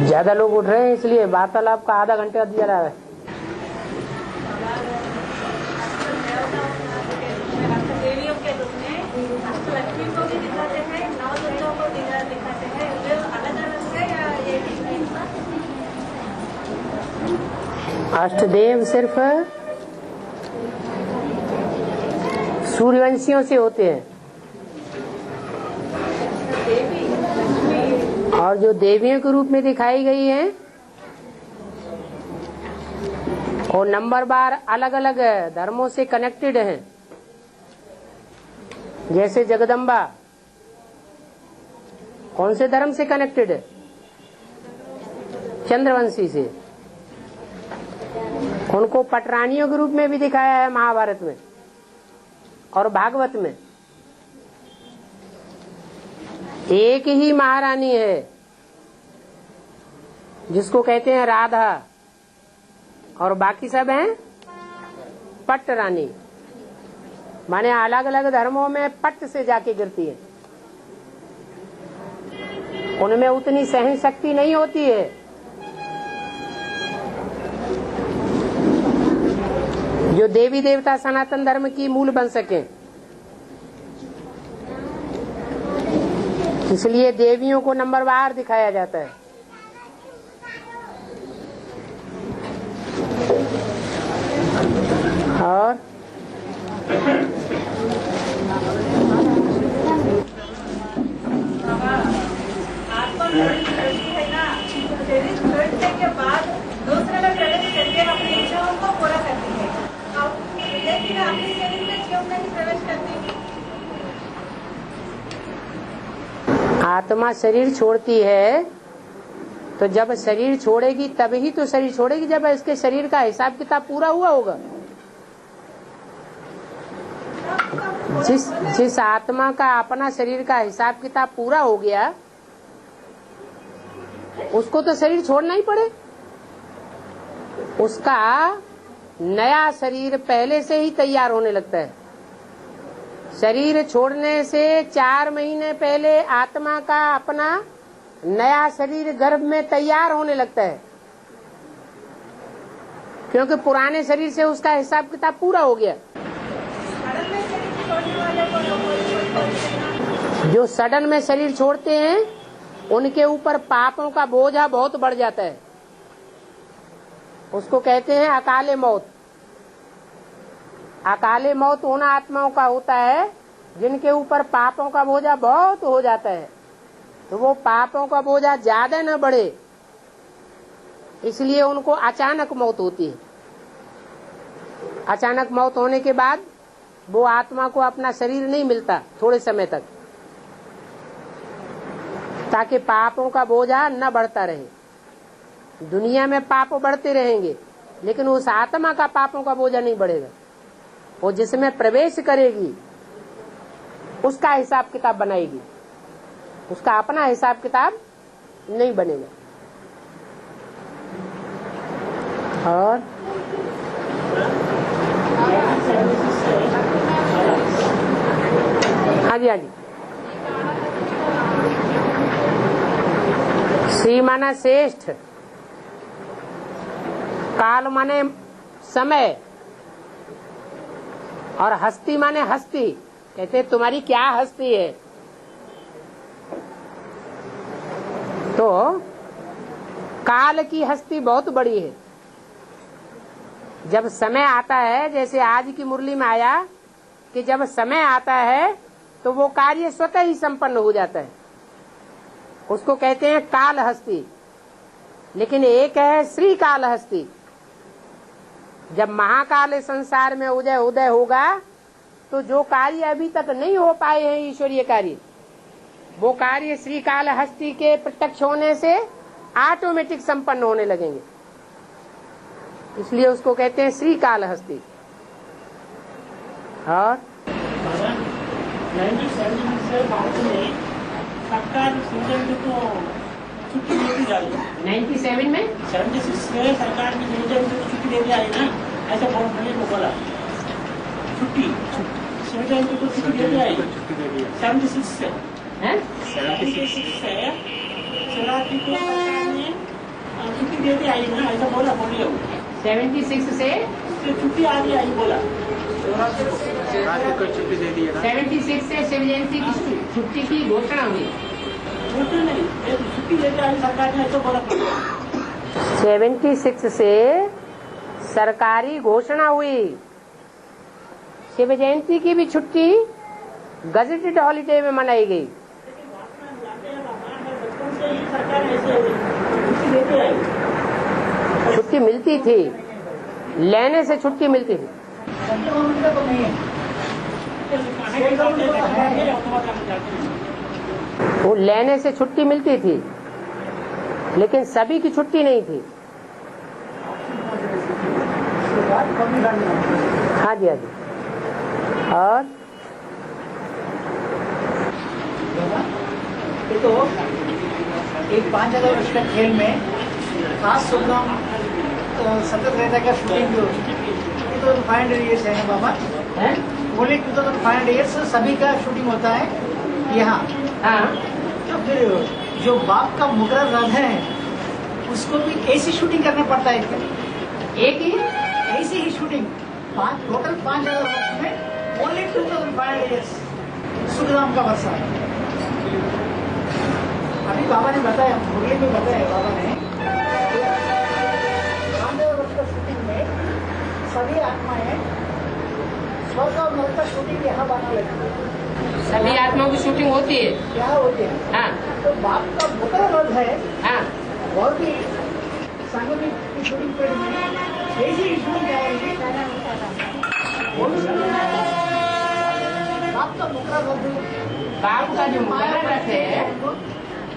ज्यादा लोग उठ रहे हैं इसलिए वार्तालाप का आधा घंटा दिया रहा है। देवियों के रूप में लक्ष्मी को भी दिखाते हैं, नौ दुर्गाओं को दिखाते हैं, अलग अलग है या एक ही है? अष्टदेव सिर्फ सूर्यवंशियों से होते हैं, और जो देवियों के रूप में दिखाई गई है और नंबरवार अलग अलग धर्मों से कनेक्टेड हैं। जैसे जगदम्बा कौन से धर्म से कनेक्टेड है? चंद्रवंशी से। उनको पटरानियों के रूप में भी दिखाया है महाभारत में और भागवत में। एक ही महारानी है जिसको कहते हैं राधा, और बाकी सब हैं पट रानी। माने अलग अलग धर्मों में पट से जाके गिरती है, उनमें उतनी सहन शक्ति नहीं होती है। जो देवी देवता सनातन धर्म की मूल बन सके, इसलिए देवियों को नंबरवार दिखाया जाता है। और आत्मा है ना, शरीर छोड़ने के बाद दूसरे में प्रवेश करके अपनी इच्छाओं को पूरा करती है, लेकिन अपने शरीर में क्यों नहीं प्रवेश करती? आत्मा शरीर छोड़ती है तो जब शरीर छोड़ेगी तभी तो शरीर छोड़ेगी जब इसके शरीर का हिसाब किताब पूरा हुआ होगा। जिस आत्मा का अपना शरीर का हिसाब किताब पूरा हो गया उसको तो शरीर छोड़ना ही पड़े। उसका नया शरीर पहले से ही तैयार होने लगता है। शरीर छोड़ने से 4 महीने पहले आत्मा का अपना नया शरीर गर्भ में तैयार होने लगता है, क्योंकि पुराने शरीर से उसका हिसाब किताब पूरा हो गया। जो सडन में शरीर छोड़ते हैं उनके ऊपर पापों का बोझा बहुत बढ़ जाता है, उसको कहते हैं अकाले मौत। अकाले मौत उन आत्माओं का होता है जिनके ऊपर पापों का बोझा बहुत हो जाता है, तो वो पापों का बोझा ज्यादा न बढ़े इसलिए उनको अचानक मौत होती है। अचानक मौत होने के बाद वो आत्मा को अपना शरीर नहीं मिलता थोड़े समय तक, ताकि पापों का बोझा न बढ़ता रहे। दुनिया में पाप बढ़ते रहेंगे लेकिन उस आत्मा का पापों का बोझा नहीं बढ़ेगा। वो जिसमें प्रवेश करेगी उसका हिसाब किताब बनाएगी, उसका अपना हिसाब किताब नहीं बनेगा। और हाँ जी, हाँ जी। श्री माना श्रेष्ठ, काल माने समय, और हस्ती माने हस्ती। कहते तुम्हारी क्या हस्ती है? तो काल की हस्ती बहुत बड़ी है। जब समय आता है, जैसे आज की मुरली में आया कि जब समय आता है तो वो कार्य स्वतः ही संपन्न हो जाता है, उसको कहते हैं काल हस्ती। लेकिन एक है श्री काल हस्ती। जब महाकाल संसार में उदय होगा तो जो कार्य अभी तक नहीं हो पाए हैं ईश्वरीय कार्य, वो कार्य श्री काल हस्ती के प्रत्यक्ष होने से ऑटोमेटिक संपन्न होने लगेंगे, इसलिए उसको कहते हैं श्री काल हस्ती। और 97 से भारत में सरकार सिटीजन को छुट्टी दे दी जा रही है। 97 में 76 से सरकार की सिटीजन को छुट्टी दे दी जा रही है, ऐसा बहुत बड़े को बोला। छुट्टी सिटीजन को छुट्टी दे दी जाएगी 76 से, 76 से शिवरात्रि को सरकार ने छुट्टी देते आई ना, ऐसा बोला, बोलिए। 76 से छुट्टी आ गई आई बोला, शिवरात्रि को छुट्टी दे दी है ना। 76 से शिव जयंती की छुट्टी की घोषणा हुई। छुट्टी नहीं, छुट्टी देते आई सरकार ने, ऐसा बोला। 76 से सरकारी घोषणा हुई। शिव जयंती की भी छुट्टी गजेटेड हॉलीडे में मनाई गई। बचपन से ही सरकार ऐसे छुट्टी देते आई। छुट्टी मिलती थी, लेने से छुट्टी मिलती थी। वो लेने से छुट्टी मिलती थी, लेकिन सभी की छुट्टी नहीं थी। हाँ जी, हाँ जी। और ये तो एक 5000 वर्ष का खेल में खास प्रोग्राम सतत रहता का शूटिंग 2500 ईयर्स है ना बाबा, ओनली 2500 ईयर्स सभी का शूटिंग होता है यहाँ। हाँ, तो फिर जो बाप का मुकर्रर रथ है उसको भी ऐसी शूटिंग करना पड़ता है क्या? एक ही ऐसी ही शूटिंग टोटल 5000 वर्ष में ओनली 2500 ईयर्स सुखधाम का वर्षा है। अभी बाबा ने बताया, मुरली में बताया बाबा ने, 5000 वर्ष का शूटिंग में सभी आत्माएं स्वर्ग और नरक का शूटिंग यहाँ बना लेती है। सभी आत्माओं की शूटिंग होती है। क्या होती है? हाँ, तो बाप का मुकर्रर रथ है हाँ, और भी संगम की शूटिंग पे ऐसी ही शूटिंग कराएंगे। बाप का मुकर्रर रथ, बाप का जो मुकर्रर रथ है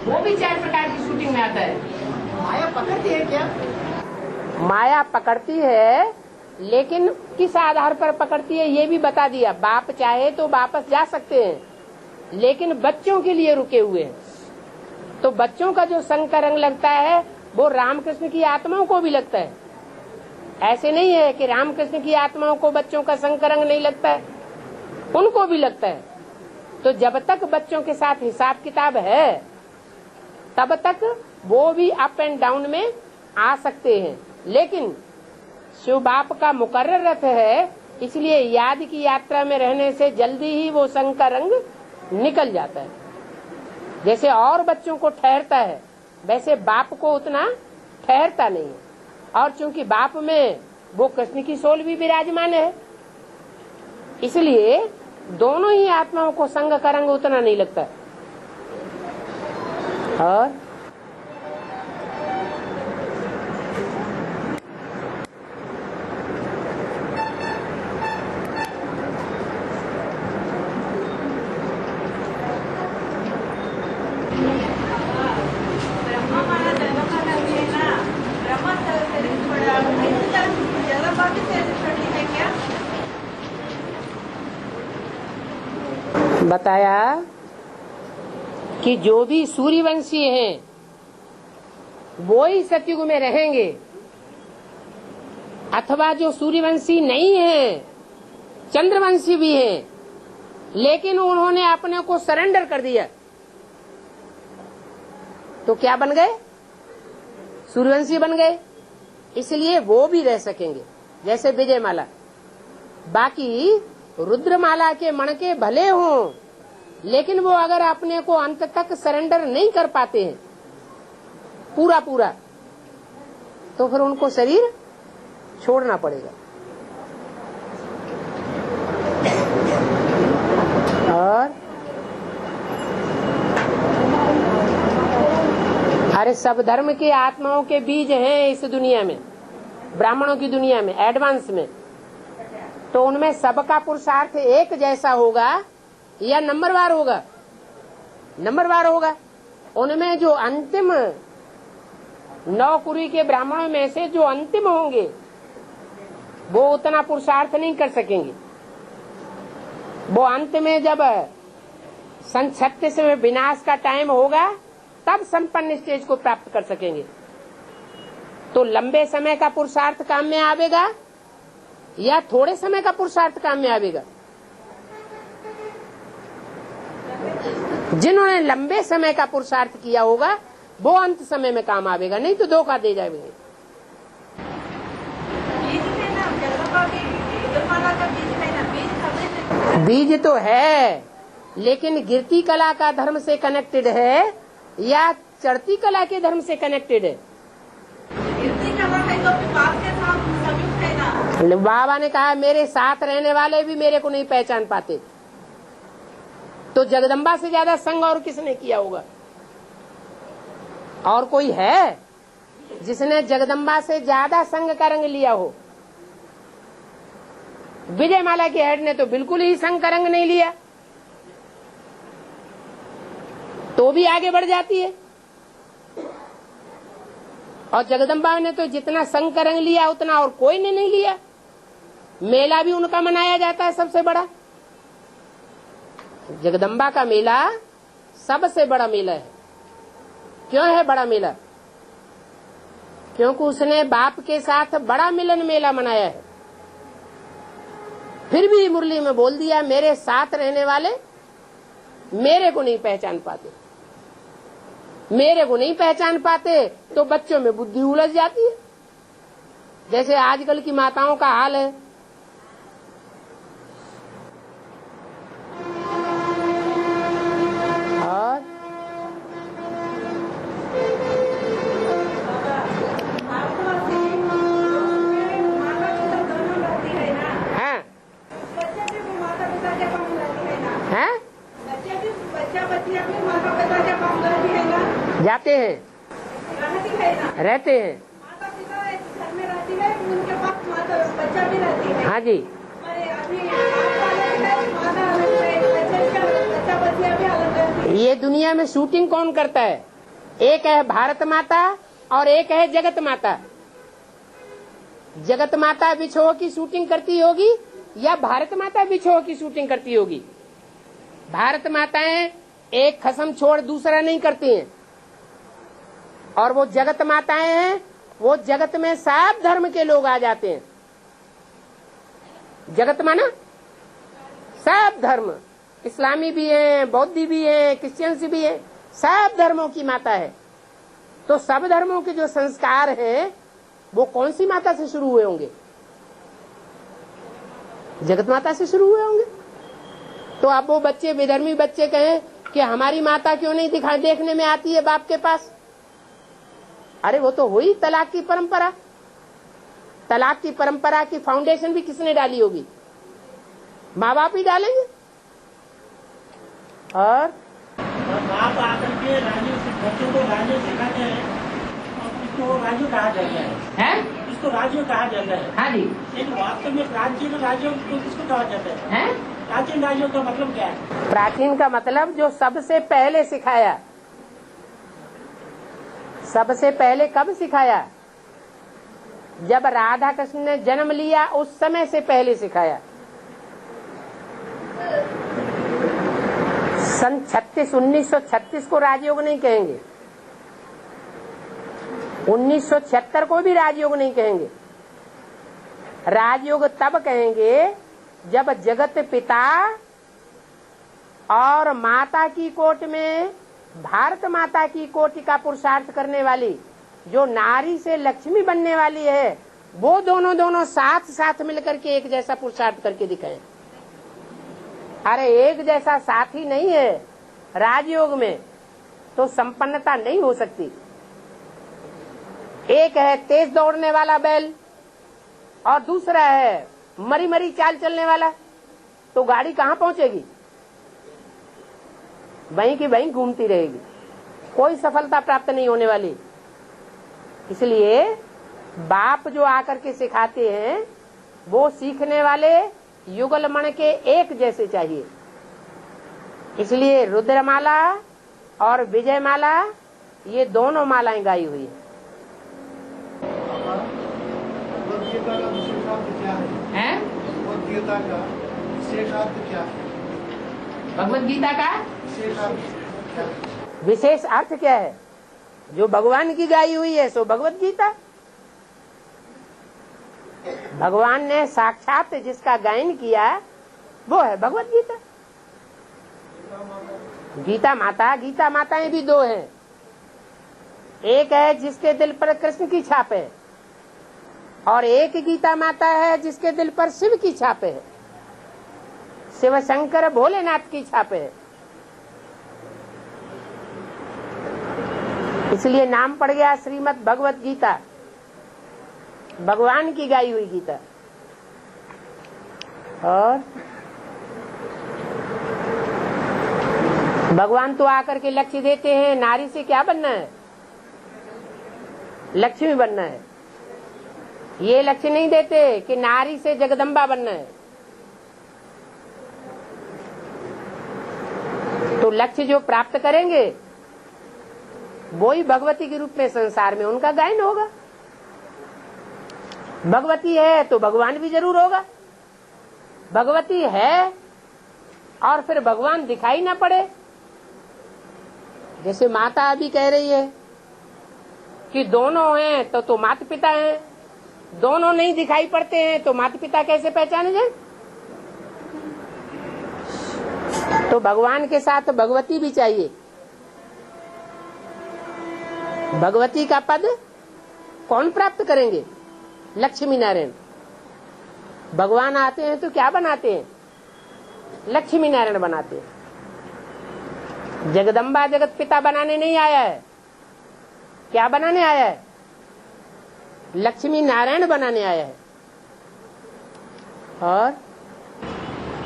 वो भी 4 प्रकार की शूटिंग में आता है। माया पकड़ती है क्या? माया पकड़ती है, लेकिन किस आधार पर पकड़ती है ये भी बता दिया। बाप चाहे तो वापस जा सकते हैं, लेकिन बच्चों के लिए रुके हुए हैं। तो बच्चों का जो संग का रंग लगता है वो रामकृष्ण की आत्माओं को भी लगता है। ऐसे नहीं है कि रामकृष्ण की आत्माओं को बच्चों का संग का रंग नहीं लगता है, उनको भी लगता है। तो जब तक बच्चों के साथ हिसाब किताब है तब तक वो भी अप एंड डाउन में आ सकते हैं। लेकिन शिव बाप का मुकर्रर रथ है, इसलिए याद की यात्रा में रहने से जल्दी ही वो संग का रंग निकल जाता है। जैसे और बच्चों को ठहरता है, वैसे बाप को उतना ठहरता नहीं है। और चूंकि बाप में वो कृष्ण की सोल भी विराजमान है, इसलिए दोनों ही आत्माओं को संग का रंग उतना नहीं लगता। और ब्रह्मा माना दरबार भी है ना, ब्रह्मा से ज्यादा बाकी से छोटी है क्या? बताया कि जो भी सूर्यवंशी हैं वो ही सतयुग में रहेंगे, अथवा जो सूर्यवंशी नहीं है, चंद्रवंशी भी हैं, लेकिन उन्होंने अपने को सरेंडर कर दिया तो क्या बन गए? सूर्यवंशी बन गए। इसलिए वो भी रह सकेंगे, जैसे विजयमाला। बाकी रुद्रमाला के मणके भले हों, लेकिन वो अगर अपने को अंत तक सरेंडर नहीं कर पाते हैं पूरा पूरा, तो फिर उनको शरीर छोड़ना पड़ेगा। और अरे सब धर्म के आत्माओं के बीज हैं इस दुनिया में, ब्राह्मणों की दुनिया में, एडवांस में। तो उनमें सबका पुरुषार्थ एक जैसा होगा या नंबरवार होगा? नंबरवार होगा। उनमें जो अंतिम 9 कुरी के ब्राह्मणों में से जो अंतिम होंगे वो उतना पुरुषार्थ नहीं कर सकेंगे। वो अंत में जब सन 36 में विनाश का टाइम होगा तब संपन्न स्टेज को प्राप्त कर सकेंगे। तो लंबे समय का पुरुषार्थ काम में आवेगा या थोड़े समय का पुरुषार्थ काम में आवेगा? जिन्होंने लंबे समय का पुरुषार्थ किया होगा वो अंत समय में काम आवेगा, नहीं तो धोखा दे जाएंगे। बीज है ना, जगदम्बा के जगदम्बाला का बीज है ना, बीज हमें से बीज तो है, लेकिन गिरती कला का धर्म से कनेक्टेड है या चढ़ती कला के धर्म से कनेक्टेड है? गिरती कला है तो विपाक के साथ संयुक्त है ना। बाबा ने कहा मेरे साथ रहने वाले भी मेरे को नहीं पहचान पाते, तो जगदम्बा से ज्यादा संग और किसने किया होगा? और कोई है जिसने जगदम्बा से ज्यादा संग का रंग लिया हो? विजयमाला की हेड ने तो बिल्कुल ही संग का रंग नहीं लिया, तो भी आगे बढ़ जाती है। और जगदम्बा ने तो जितना संग का रंग लिया उतना और कोई ने नहीं लिया। मेला भी उनका मनाया जाता है सबसे बड़ा। जगदम्बा का मेला सबसे बड़ा मेला है। क्यों है बड़ा मेला? क्योंकि उसने बाप के साथ बड़ा मिलन मेला मनाया है। फिर भी मुरली में बोल दिया मेरे साथ रहने वाले मेरे को नहीं पहचान पाते। मेरे को नहीं पहचान पाते तो बच्चों में बुद्धि उलझ जाती है, जैसे आजकल की माताओं का हाल है। और जाते हैं, रहते हैं। माता पिता घर में रहती है, उनके पास माता बच्चा भी रहती है। हाँ जी, अभी माता अलग है, बच्चा बच्चियां भी अलग रहती है। ये दुनिया में शूटिंग कौन करता है? एक है भारत माता और एक है जगत माता। जगत माता बिछोह की शूटिंग करती होगी या भारत माता बिछोह की शूटिंग करती होगी? भारत माताएं एक खसम छोड़ दूसरा नहीं करती हैं, और वो जगत माताएं हैं, वो जगत में सब धर्म के लोग आ जाते हैं। जगत माना सब धर्म, इस्लामी भी हैं, बौद्धी भी हैं, क्रिश्चियंस भी हैं, सब धर्मों की माता है। तो सब धर्मों के जो संस्कार हैं वो कौन सी माता से शुरू हुए होंगे? जगत माता से शुरू हुए होंगे। तो अब वो बच्चे, विधर्मी बच्चे कहें कि हमारी माता क्यों नहीं दिखा देखने में आती है बाप के पास? अरे वो तो हुई तलाक की परंपरा। तलाक की परंपरा की फाउंडेशन भी किसने डाली होगी? माँ बाप ही डालेंगे। और बाप आकर के राजू बच्चों को राजू सिखाते हैं, और इसको राजू कहा जाता है। इसको राजू कहा जाता है। हाँ जी, लेकिन वास्तव में प्राचीन राज्यों को किसको कहा जाता है? प्राचीन राज्यों का मतलब क्या है? प्राचीन का मतलब जो सबसे पहले सिखाया। सबसे पहले कब सिखाया? जब राधा कृष्ण ने जन्म लिया उस समय से पहले सिखाया। सन 1936 को राजयोग नहीं कहेंगे, 1976 को भी राजयोग नहीं कहेंगे। राजयोग तब कहेंगे जब जगत पिता और माता की कोट में भारत माता की कोटि का पुरुषार्थ करने वाली जो नारी से लक्ष्मी बनने वाली है, वो दोनों साथ साथ मिलकर के एक जैसा पुरुषार्थ करके दिखाएं। अरे एक जैसा साथी नहीं है राजयोग में, तो संपन्नता नहीं हो सकती। एक है तेज दौड़ने वाला बैल और दूसरा है मरी मरी चाल चलने वाला, तो गाड़ी कहाँ पहुंचेगी? वहीं की वहीं घूमती रहेगी, कोई सफलता प्राप्त नहीं होने वाली। इसलिए बाप जो आकर के सिखाते हैं वो सीखने वाले युगलमण के एक जैसे चाहिए। इसलिए रुद्रमाला और विजयमाला ये दोनों मालाएं गाई हुई है। भगवद गीता का विशेषार्थ क्या है? भगवद गीता का विशेषार्थ क्या है? विशेष अर्थ क्या है? जो भगवान की गाई हुई है सो भगवद गीता। भगवान ने साक्षात जिसका गायन किया वो है भगवद गीता। गीता माता, गीता माताएं भी दो हैं, एक है जिसके दिल पर कृष्ण की छाप है, और एक गीता माता है जिसके दिल पर शिव की छाप है, शिव शंकर भोलेनाथ की छाप है। इसलिए नाम पड़ गया श्रीमद् भगवत गीता, भगवान की गाई हुई गीता। और भगवान तो आकर के लक्ष्य देते हैं, नारी से क्या बनना है, लक्ष्मी बनना है। ये लक्ष्य नहीं देते कि नारी से जगदम्बा बनना है। तो लक्ष्य जो प्राप्त करेंगे वो ही भगवती के रूप में संसार में उनका गायन होगा। भगवती है तो भगवान भी जरूर होगा। भगवती है और फिर भगवान दिखाई ना पड़े, जैसे माता अभी कह रही है कि दोनों हैं तो माता पिता हैं, दोनों नहीं दिखाई पड़ते हैं तो माता पिता कैसे पहचाने जाए। तो भगवान के साथ भगवती भी चाहिए। भगवती का पद कौन प्राप्त करेंगे, लक्ष्मी नारायण। भगवान आते हैं तो क्या बनाते हैं, लक्ष्मी नारायण बनाते हैं। जगदम्बा जगत पिता बनाने नहीं आया है, क्या बनाने आया है, लक्ष्मी नारायण बनाने आया है। और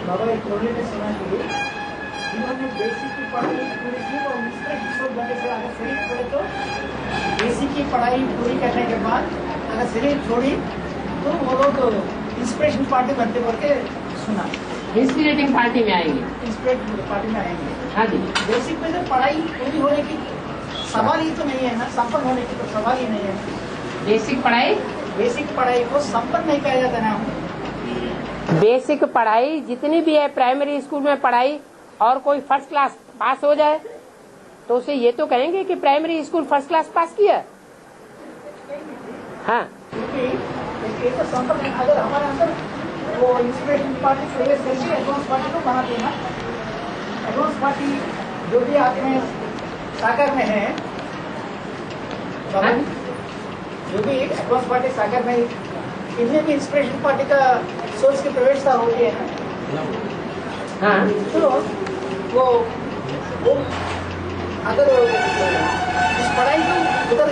बाबा एक बोलने में सुना कि इन्होंने बेसिक की पढ़ाई पूरी की और इंस्पिरेशन बनने से अगर शरीर छोड़े तो बेसिक की पढ़ाई पूरी करने के बाद अगर शरीर छोड़ी तो वो लोग इंस्पिरेशन पार्टी बनते करके सुना। इंस्पिरेटिंग पार्टी में आएंगे, इंस्पिरेशन पार्टी में आएंगे। हाँ जी। बेसिक में तो पढ़ाई पूरी होने की सवाल ही तो नहीं है ना, संपन्न होने की तो सवाल ही नहीं है। बेसिक पढ़ाई को संपन्न नहीं कहा जाता ना। बेसिक पढ़ाई जितनी भी है प्राइमरी स्कूल में पढ़ाई, और कोई फर्स्ट क्लास पास हो जाए तो उसे ये तो कहेंगे कि primary school first class pass किया। हाँ, क्योंकि तो संपन्न अगर हमारे अंदर वो इंस्पिरेशन पार्टी प्रवेश करके एडवांस पार्टी को बनाते हैं ना, एडवांस पार्टी जो भी आत्मा सागर में है, जो भी एडवांस पार्टी सागर में, इनमें भी इंस्पिरेशन पार्टी का सोच की प्रवेशता होती है ना। हाँ, तो वो अगर इस पढ़ाई को उधर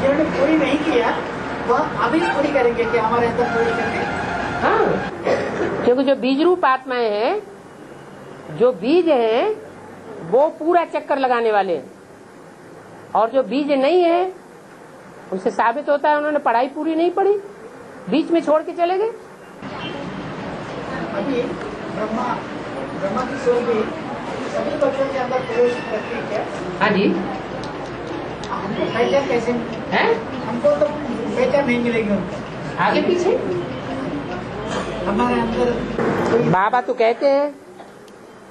जिन्होंने पूरी नहीं किया वह अभी पूरी करेंगे कि हमारे अंदर पूरी करेंगे। हाँ, क्योंकि जो बीज रूप आत्माएं हैं, जो बीज हैं वो पूरा चक्कर लगाने वाले हैं, और जो बीज नहीं है उनसे साबित होता है उन्होंने पढ़ाई पूरी नहीं पढ़ी, बीच में छोड़ के चले गए। अभी ब्रह्मा की सोच भी सभी बच्चों के अंदर प्रवेश करती है क्या? हाँ जी। हमको पहचान कैसे है, हमको तो पहचान नहीं मिलेगी उनको आगे पीछे। हमारे अंदर कोई बाबा तो कहते हैं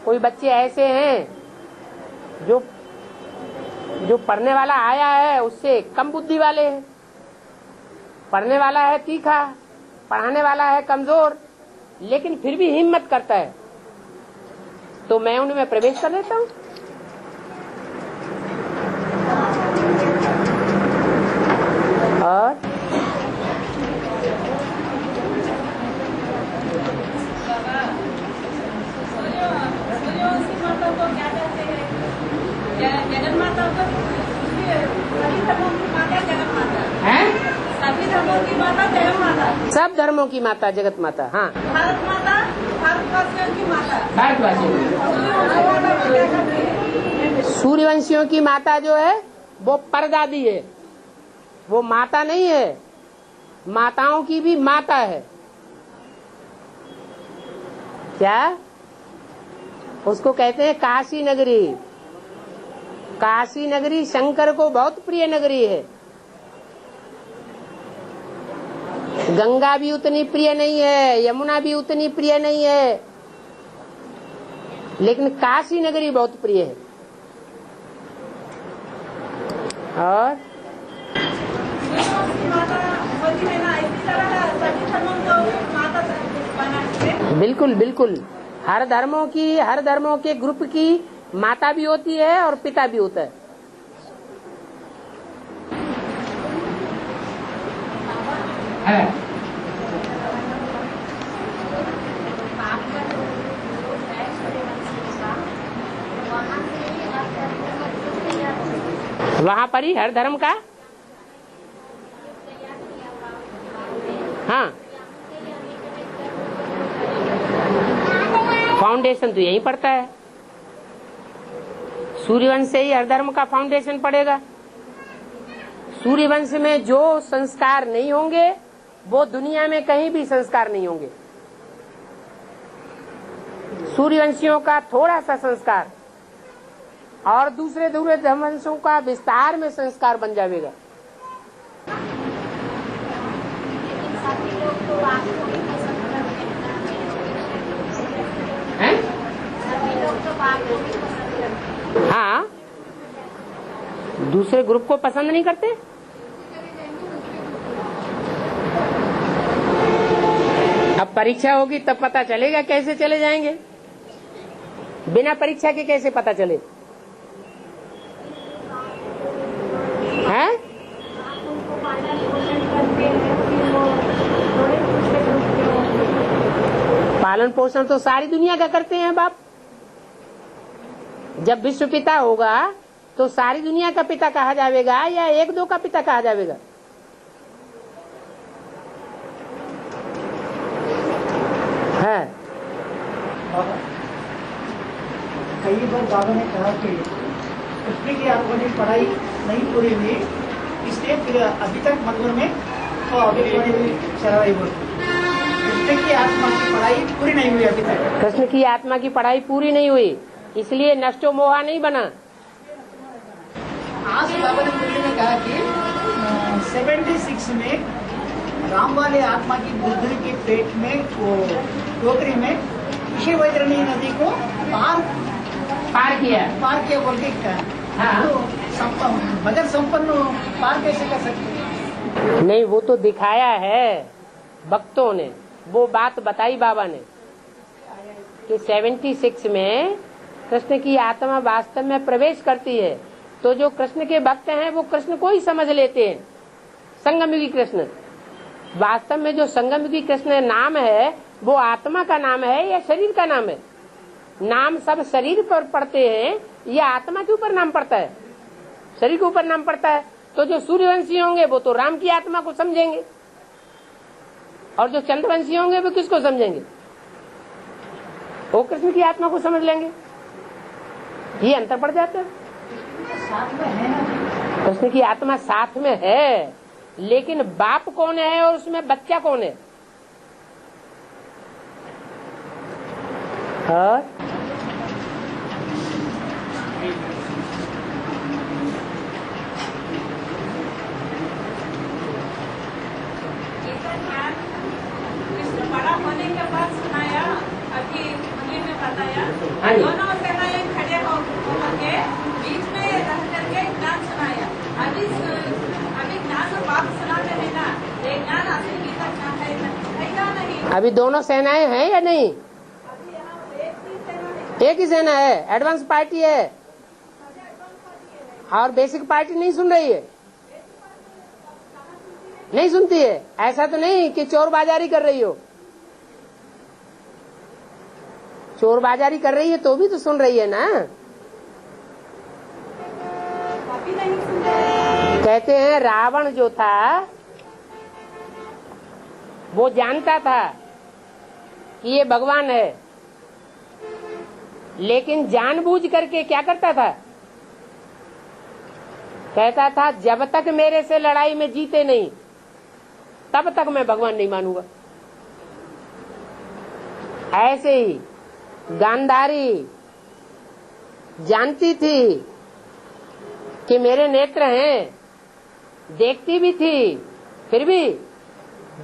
कोई बच्चे ऐसे हैं जो पढ़ने वाला आया है उससे कम बुद्धि वाले हैं, पढ़ने वाला है तीखा, पढ़ाने वाला है कमजोर, लेकिन फिर भी हिम्मत करता है, तो मैं उनमें प्रवेश कर लेता हूँ। और माता को क्या कहते हैं, जगन माता को सभी धर्मों की माता जगन माता है, सभी धर्मों की माता जगन माता, सब धर्मों की माता जगत माता। हाँ, भारत माता भारतवासियों की माता, सूर्यवंशियों की माता जो है वो परदादी है, वो माता नहीं है, माताओं की भी माता है। क्या उसको कहते हैं काशी नगरी। काशी नगरी शंकर को बहुत प्रिय नगरी है। गंगा भी उतनी प्रिय नहीं है, यमुना भी उतनी प्रिय नहीं है, लेकिन काशी नगरी बहुत प्रिय है। और बिल्कुल बिल्कुल, हर धर्मों के ग्रुप की माता भी होती है और पिता भी होता है। है। वहां पर ही हर धर्म का, हाँ, फाउंडेशन तो यही पड़ता है। सूर्यवंश से ही हर धर्म का फाउंडेशन पड़ेगा। सूर्यवंश में जो संस्कार नहीं होंगे वो दुनिया में कहीं भी संस्कार नहीं होंगे। सूर्यवंशियों का थोड़ा सा संस्कार और दूसरे धर्मवंशों का विस्तार में संस्कार बन जाएगा। हाँ, दूसरे ग्रुप को पसंद नहीं करते। अब परीक्षा होगी तब पता चलेगा कैसे चले जाएंगे। बिना परीक्षा के कैसे पता चले? हैं? पालन पोषण तो सारी दुनिया का करते हैं बाप। जब विश्व पिता होगा तो सारी दुनिया का पिता कहा जाएगा या एक दो का पिता कहा जाएगा? है। कई बार बाबा ने कहा कि कृष्ण की आपको ने पढ़ाई नहीं पूरी हुई, इसलिए फिर अभी तक मंदिर में तो अभी शराबी बोलती। कृष्ण की आत्मा की पढ़ाई पूरी नहीं हुई अभी तक। कृष्ण की आत्मा की पढ़ाई पूरी नहीं हुई, इसलिए नष्टो मोहा नहीं बना। आज बाबा ने मुरली में कहा कि 76 में राम वाले आत्मा की बुद्धि के पेट में वो टोकरी में ऋषि वैतरणी नदी को पार किया बोल के कहा। हाँ। तो बगैर संपन्न पार कैसे कर सकते? नहीं, वो तो दिखाया है भक्तों ने, वो बात बताई बाबा ने कि 76 में कृष्ण की आत्मा वास्तव में प्रवेश करती है। तो जो कृष्ण के भक्त हैं वो कृष्ण को ही समझ लेते हैं, संगमयुगी कृष्ण। वास्तव में जो संगमयुगी कृष्ण नाम है वो आत्मा का नाम है या शरीर का नाम है? नाम सब शरीर पर पड़ते हैं या आत्मा के ऊपर नाम पड़ता है? शरीर के ऊपर नाम पड़ता है। तो जो सूर्यवंशी होंगे वो तो राम की आत्मा को समझेंगे और जो चंद्रवंशी होंगे वो किसको समझेंगे? वो कृष्ण की आत्मा को समझ लेंगे। ये अंतर पड़ जाता है। कृष्ण की आत्मा साथ में है, लेकिन बाप कौन है और उसमें बच्चा कौन है? और कृष्ण बड़ा होने के बाद सुनाया, अभी मुरली में बताया, हाँ जी। दोनों सेनाएं खड़े होकर बीच में रह करके ज्ञान सुनाया। अभी ज्ञान तो बाप सुनाते हैं ना, ये ज्ञान असली गीता ज्ञान है या नहीं? अभी दोनों सेनाएं हैं या नहीं? अभी यहाँ एक ही सेना है। एक ही सेना है, एडवांस पार्टी है और बेसिक पार्टी नहीं सुन रही है, नहीं सुनती है। ऐसा तो नहीं कि चोर बाजारी कर रही हो। चोर बाजारी कर रही है तो भी तो सुन रही है ना। अभी नहीं सुन रहे। कहते हैं रावण जो था वो जानता था कि ये भगवान है, लेकिन जानबूझ करके क्या करता था? कहता था जब तक मेरे से लड़ाई में जीते नहीं तब तक मैं भगवान नहीं मानूंगा। ऐसे ही गांधारी जानती थी कि मेरे नेत्र हैं, देखती भी थी, फिर भी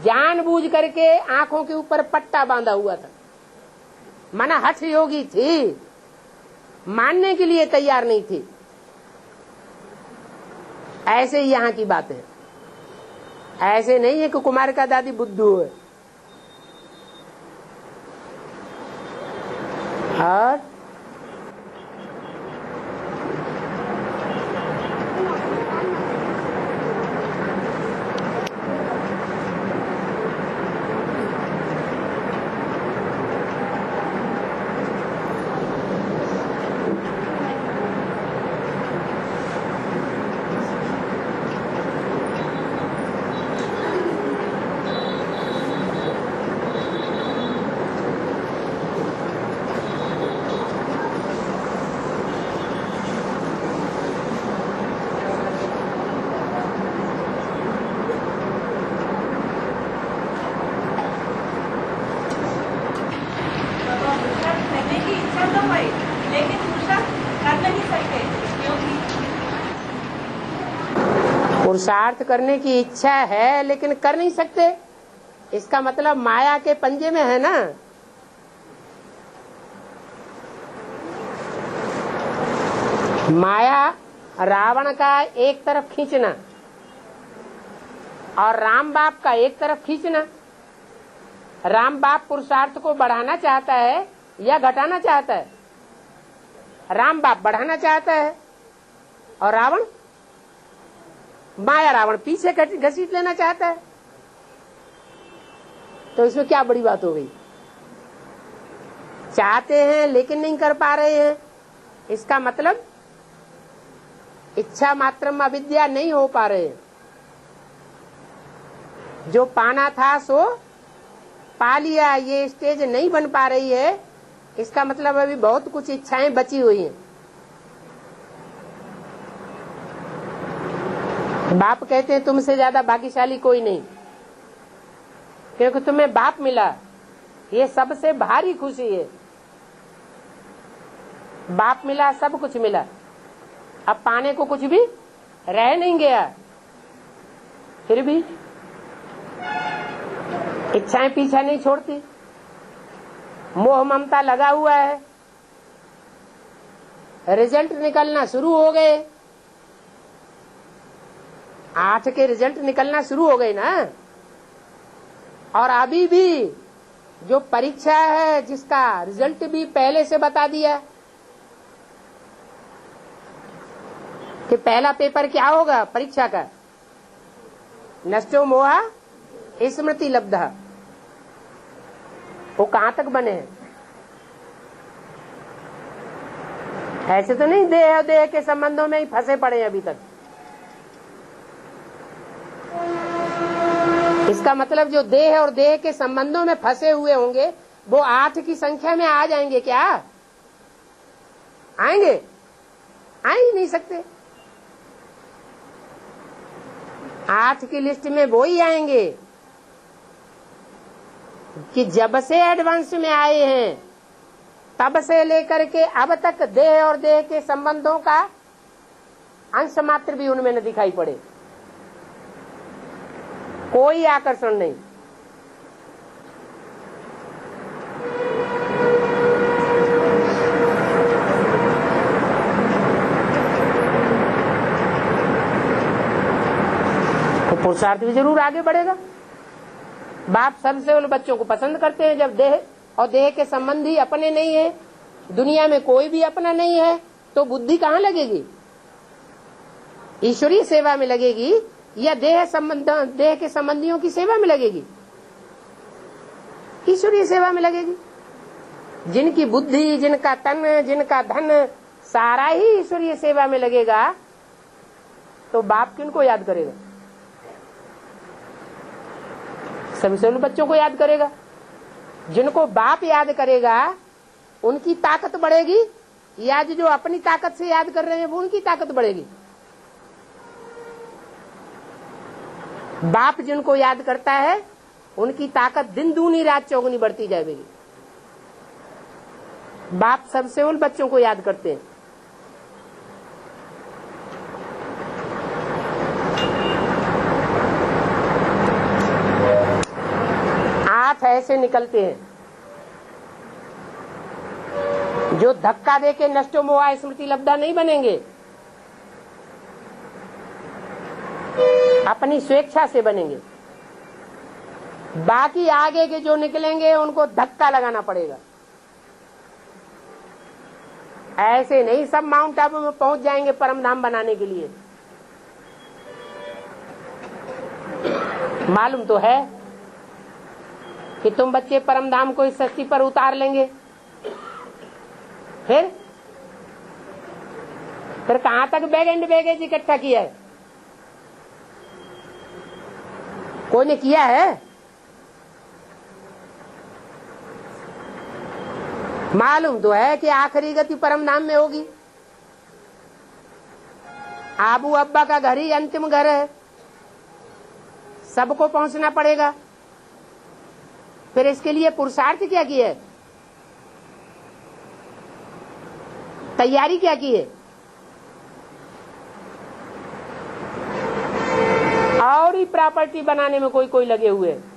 जानबूझ करके आंखों के ऊपर पट्टा बांधा हुआ था। माना हठ योगी थी, मानने के लिए तैयार नहीं थी। ऐसे ही यहाँ की बात है। ऐसे नहीं है कि कुमार का दादी बुद्धू है। और पुरुषार्थ करने की इच्छा है लेकिन कर नहीं सकते, इसका मतलब माया के पंजे में है ना। माया रावण का एक तरफ खींचना और राम बाप का एक तरफ खींचना। राम बाप पुरुषार्थ को बढ़ाना चाहता है या घटाना चाहता है? राम बाप बढ़ाना चाहता है और रावण, माया रावण पीछे घसीट लेना चाहता है। तो इसमें क्या बड़ी बात हो गई? चाहते हैं लेकिन नहीं कर पा रहे हैं, इसका मतलब इच्छा मात्रम अविद्या नहीं हो पा रहे हैं। जो पाना था सो पा लिया, ये स्टेज नहीं बन पा रही है, इसका मतलब अभी बहुत कुछ इच्छाएं बची हुई हैं। बाप कहते हैं तुमसे ज्यादा भाग्यशाली कोई नहीं, क्योंकि तुम्हें बाप मिला, ये सबसे भारी खुशी है। बाप मिला, सब कुछ मिला, अब पाने को कुछ भी रह नहीं गया। फिर भी इच्छाएं पीछा नहीं छोड़ती, मोह ममता लगा हुआ है। रिजल्ट निकलना शुरू हो गए, 8 के रिजल्ट निकलना शुरू हो गए ना। और अभी भी जो परीक्षा है जिसका रिजल्ट भी पहले से बता दिया कि पहला पेपर क्या होगा परीक्षा का, नष्टो मोहा स्मृति लब्धा। वो कहां तक बने हैं? ऐसे तो नहीं देह और देह के संबंधों में ही फंसे पड़े हैं अभी तक। इसका मतलब जो देह और देह के संबंधों में फंसे हुए होंगे वो 8 की संख्या में आ जाएंगे क्या? आएंगे? आ ही नहीं सकते। 8 की लिस्ट में वो ही आएंगे कि जब से एडवांस में आए हैं तब से लेकर के अब तक देह और देह के संबंधों का अंश मात्र भी उनमें न दिखाई पड़े, कोई आकर्षण नहीं। तो पुरुषार्थ भी जरूर आगे बढ़ेगा। बाप सबसे उन बच्चों को पसंद करते हैं जब देह और देह के संबंधी अपने नहीं है, दुनिया में कोई भी अपना नहीं है, तो बुद्धि कहाँ लगेगी? ईश्वरीय सेवा में लगेगी या देह के संबंधियों की सेवा में लगेगी? ईश्वरीय सेवा में लगेगी। जिनकी बुद्धि, जिनका तन, जिनका धन सारा ही ईश्वरीय सेवा में लगेगा, तो बाप किनको याद करेगा? सबसे उन बच्चों को याद करेगा। जिनको बाप याद करेगा उनकी ताकत बढ़ेगी, या जो अपनी ताकत से याद कर रहे हैं वो उनकी ताकत बढ़ेगी? बाप जिनको याद करता है उनकी ताकत दिन दूनी रात चौगुनी बढ़ती जाएगी। बाप सबसे उन बच्चों को याद करते हैं। आठ ऐसे निकलते हैं जो धक्का देके नष्टो मोहा स्मृति लब्धा नहीं बनेंगे, अपनी स्वेच्छा से बनेंगे। बाकी आगे के जो निकलेंगे उनको धक्का लगाना पड़ेगा। ऐसे नहीं सब माउंट आबू में पहुंच जाएंगे परम धाम बनाने के लिए। मालूम तो है कि तुम बच्चे परम धाम को इस सृष्टि पर उतार लेंगे, फिर कहां तक बैग एंड बैगेज इकट्ठा किया है? कोई ने किया है? मालूम तो है कि आखिरी गति परम धाम में होगी। आबू अब्बा का घर ही अंतिम घर है, सबको पहुंचना पड़ेगा। फिर इसके लिए पुरुषार्थ क्या किया है, तैयारी क्या की है? बड़ी प्रॉपर्टी बनाने में कोई कोई लगे हुए हैं।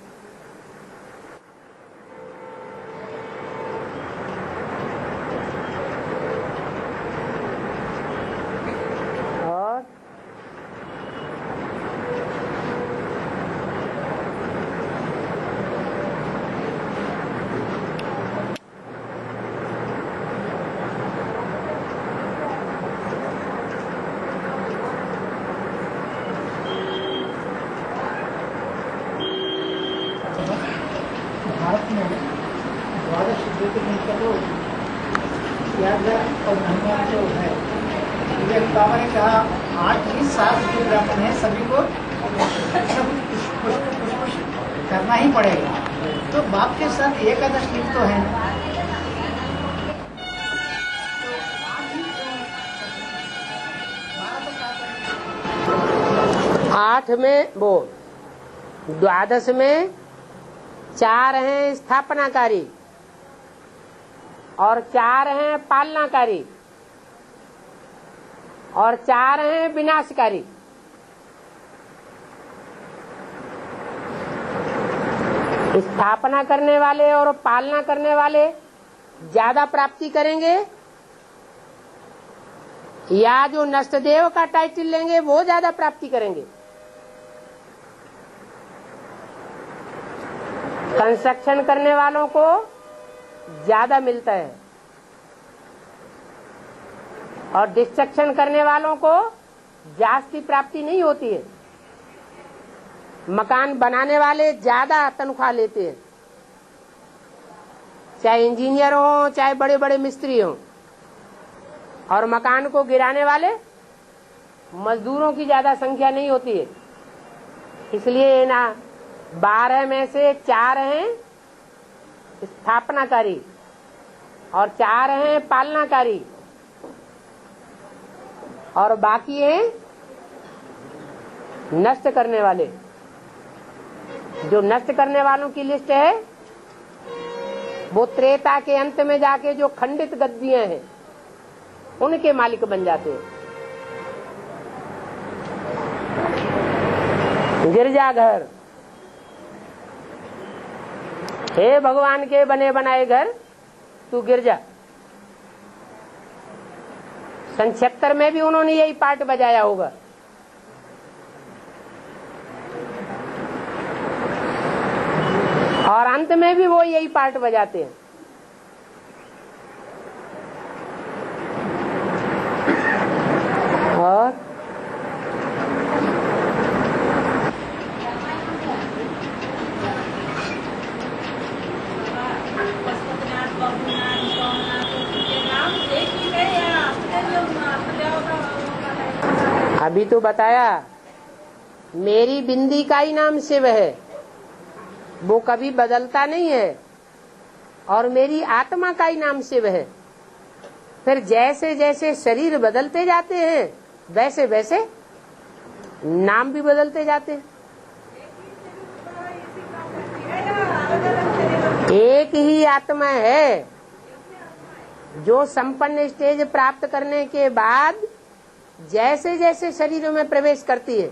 और भारत में द्वादश ज्योतिर्लिंग का जो यादगार और महिमा जो है, ये बाबा ने कहा 8 ही 7 जो ब्राह्मण है सभी को सब कुछ करना ही पड़ेगा। तो बाप के साथ एकादश लिंग तो है ना। 8 में वो द्वादश में 4 हैं स्थापनाकारी और 4 हैं पालनाकारी और 4 हैं विनाशकारी। स्थापना करने वाले और पालना करने वाले ज्यादा प्राप्ति करेंगे या जो नष्टदेव का टाइटल लेंगे वो ज्यादा प्राप्ति करेंगे। कंस्ट्रक्शन करने वालों को ज्यादा मिलता है और डिस्ट्रक्शन करने वालों को जास्ती प्राप्ति नहीं होती है। मकान बनाने वाले ज्यादा तनख्वाह लेते हैं, चाहे इंजीनियर हो चाहे बड़े बड़े मिस्त्री हो, और मकान को गिराने वाले मजदूरों की ज्यादा संख्या नहीं होती है। इसलिए ना 12 में से 4 हैं स्थापनाकारी और 4 हैं पालनाकारी और बाकी हैं नष्ट करने वाले। जो नष्ट करने वालों की लिस्ट है वो त्रेता के अंत में जाके जो खंडित गद्दियां हैं उनके मालिक बन जाते हैं। गिरजाघर, हे भगवान के बने बनाए घर तू गिर जा। सन 76 में भी उन्होंने यही पार्ट बजाया होगा। और अंत में भी वो यही पार्ट बजाते हैं। और अभी तो बताया मेरी बिंदी का ही नाम शिव है, वो कभी बदलता नहीं है, और मेरी आत्मा का ही नाम शिव है। फिर जैसे जैसे शरीर बदलते जाते हैं वैसे वैसे नाम भी बदलते जाते हैं। एक ही आत्मा है जो संपन्न स्टेज प्राप्त करने के बाद जैसे जैसे शरीरों में प्रवेश करती है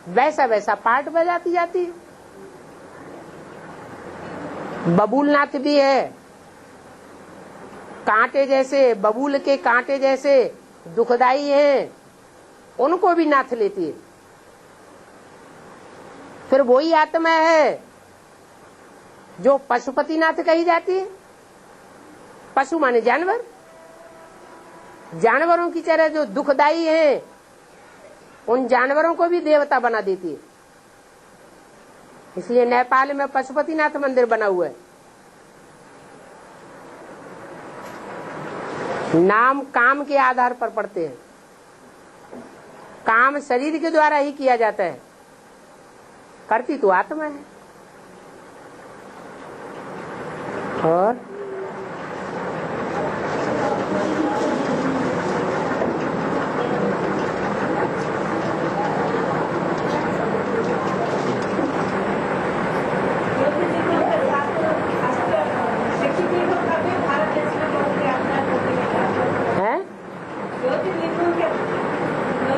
वैसा वैसा पार्ट बजाती जाती है। बबूलनाथ भी है, कांटे जैसे, बबूल के कांटे जैसे दुखदाई हैं, उनको भी नाथ लेती है। फिर वही आत्मा है जो पशुपतिनाथ कही जाती है। पशु माने जानवर, जानवरों की तरह जो दुखदाई है उन जानवरों को भी देवता बना देती है। इसलिए नेपाल में पशुपतिनाथ मंदिर बना हुआ है। नाम काम के आधार पर पड़ते हैं। काम शरीर के द्वारा ही किया जाता है, करती तो आत्मा है। और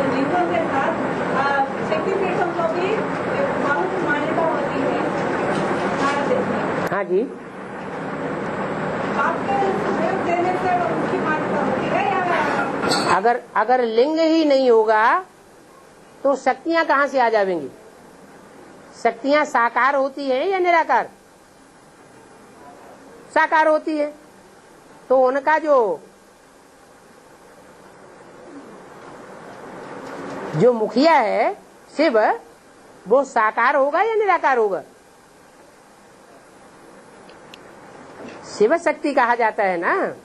लिंगों के साथ शक्तिपीठों को भी जी, आपके सहयोग देने से उनकी मान्यता होती है या अगर लिंग ही नहीं होगा तो शक्तियां कहाँ से आ जाएंगी? शक्तियां साकार होती हैं या निराकार? साकार होती है। तो उनका जो मुखिया है शिव, वो साकार होगा या निराकार होगा? शिव शक्ति कहा जाता है ना।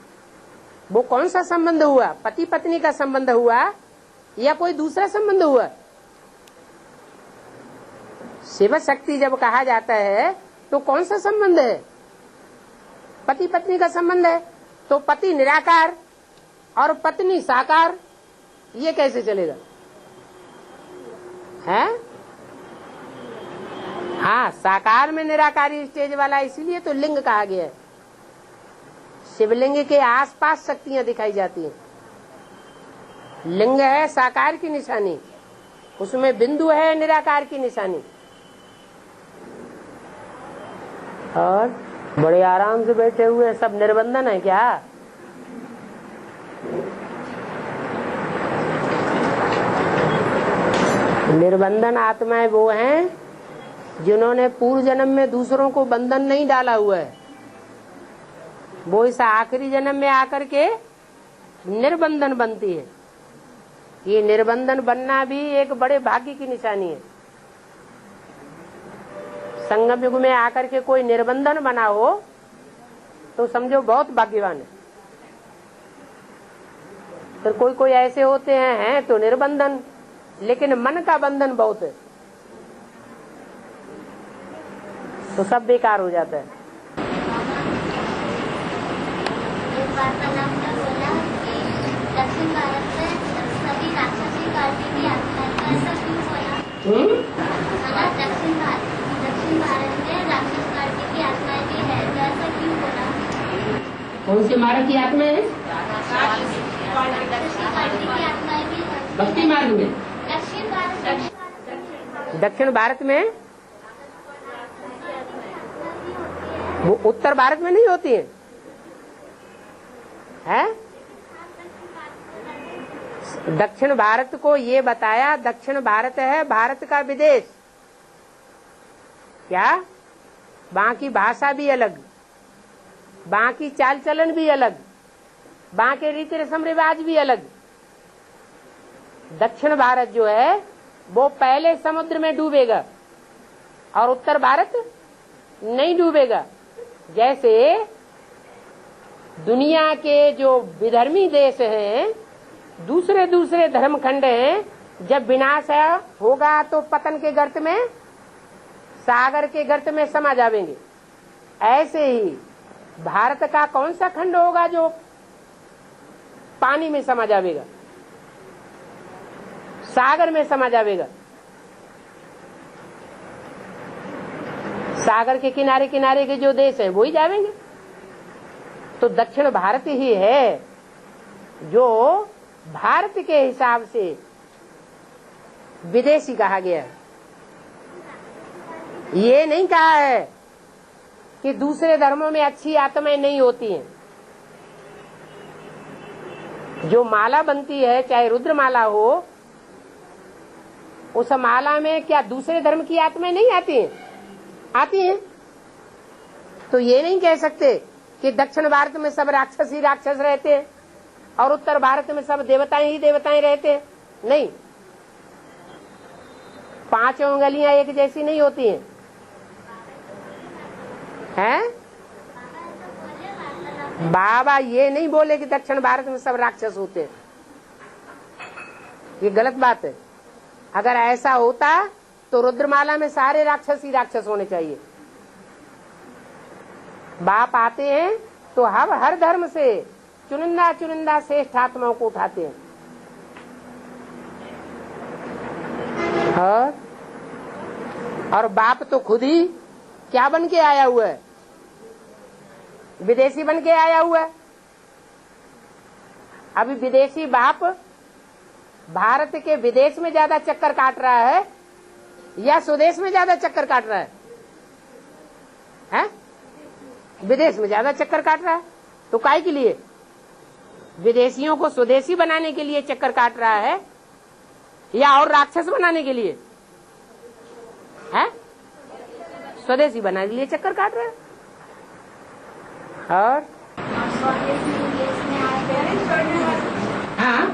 वो कौन सा संबंध हुआ? पति पत्नी का संबंध हुआ या कोई दूसरा संबंध हुआ? शिव शक्ति जब कहा जाता है तो कौन सा संबंध है? पति पत्नी का संबंध है। तो पति निराकार और पत्नी साकार, ये कैसे चलेगा? है? हाँ, साकार में निराकारी स्टेज वाला, इसीलिए तो लिंग कहा गया है। शिवलिंग के आसपास शक्तियां दिखाई जाती हैं। लिंग है साकार की निशानी, उसमें बिंदु है निराकार की निशानी। और बड़े आराम से बैठे हुए, सब निर्बंधन है क्या? निर्बंधन आत्माएं वो हैं जिन्होंने पूर्व जन्म में दूसरों को बंधन नहीं डाला हुआ है। वो इस आखिरी जन्म में आकर के निर्बंधन बनती है। ये निर्बंधन बनना भी एक बड़े भाग्य की निशानी है। संगम युग में आकर के कोई निर्बंधन बना हो तो समझो बहुत भाग्यवान है। तो कोई ऐसे होते हैं तो निर्बंधन, लेकिन मन का बंधन बहुत है, तो सब बेकार हो जाता है। एक वार्तालाप में बोला कि दक्षिण भारत में सभी राक्षसी पार्टी की आत्मा है, ऐसा क्यों बोला? दक्षिण भारत में राक्षस पार्टी की आत्माएं भी है, तो ऐसा क्यों बोला? कौन सी मार्ग की आत्मा है? राक्षसी पार्टी की आत्माएं भी है भक्ति मार्ग में। दक्षिण भारत में, वो उत्तर भारत में नहीं होती है, है? दक्षिण भारत को ये बताया, दक्षिण भारत है भारत का विदेश। क्या? वहां की भाषा भी अलग, वहां की चाल चलन भी अलग, वहां के रीति रस्म रिवाज भी अलग। दक्षिण भारत जो है वो पहले समुद्र में डूबेगा और उत्तर भारत नहीं डूबेगा। जैसे दुनिया के जो विधर्मी देश हैं, दूसरे दूसरे धर्मखंड हैं, जब विनाश होगा तो पतन के गर्त में, सागर के गर्त में समा जाएंगे। ऐसे ही भारत का कौन सा खंड होगा जो पानी में समा जाएगा, सागर में समा जाएगा। सागर के किनारे किनारे के जो देश हैं वो ही जाएंगे। तो दक्षिण भारत ही है जो भारत के हिसाब से विदेशी कहा गया है। ये नहीं कहा है कि दूसरे धर्मों में अच्छी आत्माएं नहीं होती हैं। जो माला बनती है, चाहे रुद्र माला हो, उस माला में क्या दूसरे धर्म की आत्माएं नहीं आती हैं? आती हैं। तो ये नहीं कह सकते कि दक्षिण भारत में सब राक्षस ही राक्षस रहते हैं और उत्तर भारत में सब देवताएं ही देवताएं रहते हैं। नहीं, पांचों उंगलियां एक जैसी नहीं होती हैं। हैं? बाबा ये नहीं बोले कि दक्षिण भारत में सब राक्षस होते हैं, ये गलत बात है। अगर ऐसा होता तो रुद्रमाला में सारे राक्षस ही राक्षस होने चाहिए। बाप आते हैं तो हम हर धर्म से चुनिंदा चुनिंदा श्रेष्ठ आत्माओं को उठाते हैं। और बाप तो खुद ही क्या बन के आया हुआ है? विदेशी बन के आया हुआ है। अभी विदेशी बाप भारत के विदेश में ज्यादा चक्कर काट रहा है या स्वदेश में ज्यादा चक्कर काट रहा है? विदेश में ज्यादा चक्कर काट रहा है। तो काय के लिए? विदेशियों को स्वदेशी बनाने के लिए चक्कर काट रहा है या और राक्षस बनाने के लिए है? स्वदेशी बनाने के लिए चक्कर काट रहा है। और हाँ,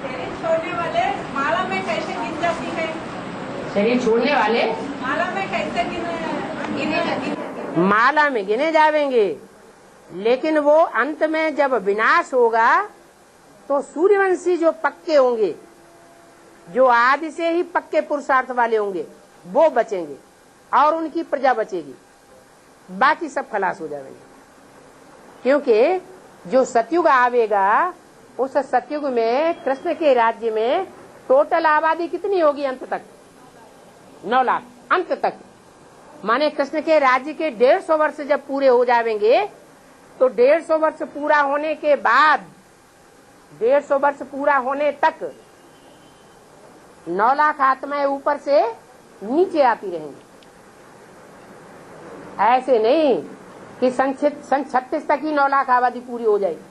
शरीर छोड़ने वाले माला में कैसे गिन जाती है? शरीर छोड़ने वाले माला में कैसे गिने जाती है? माला में गिने जाएंगे, लेकिन वो अंत में जब विनाश होगा तो सूर्यवंशी जो पक्के होंगे, जो आदि से ही पक्के पुरुषार्थ वाले होंगे, वो बचेंगे और उनकी प्रजा बचेगी। बाकी सब खलास हो जाएंगे, क्योंकि जो सतयुग आवेगा उस सतयुग में कृष्ण के राज्य में टोटल आबादी कितनी होगी? अंत तक 9 लाख अंत तक। माने कृष्ण के राज्य के 150 वर्ष जब पूरे हो जाएंगे तो 150 वर्ष पूरा होने के बाद 150 वर्ष पूरा होने तक 9 लाख आत्माएं ऊपर से नीचे आती रहेंगी। ऐसे नहीं कि सन 36 तक ही 9 लाख आबादी पूरी हो जाएगी।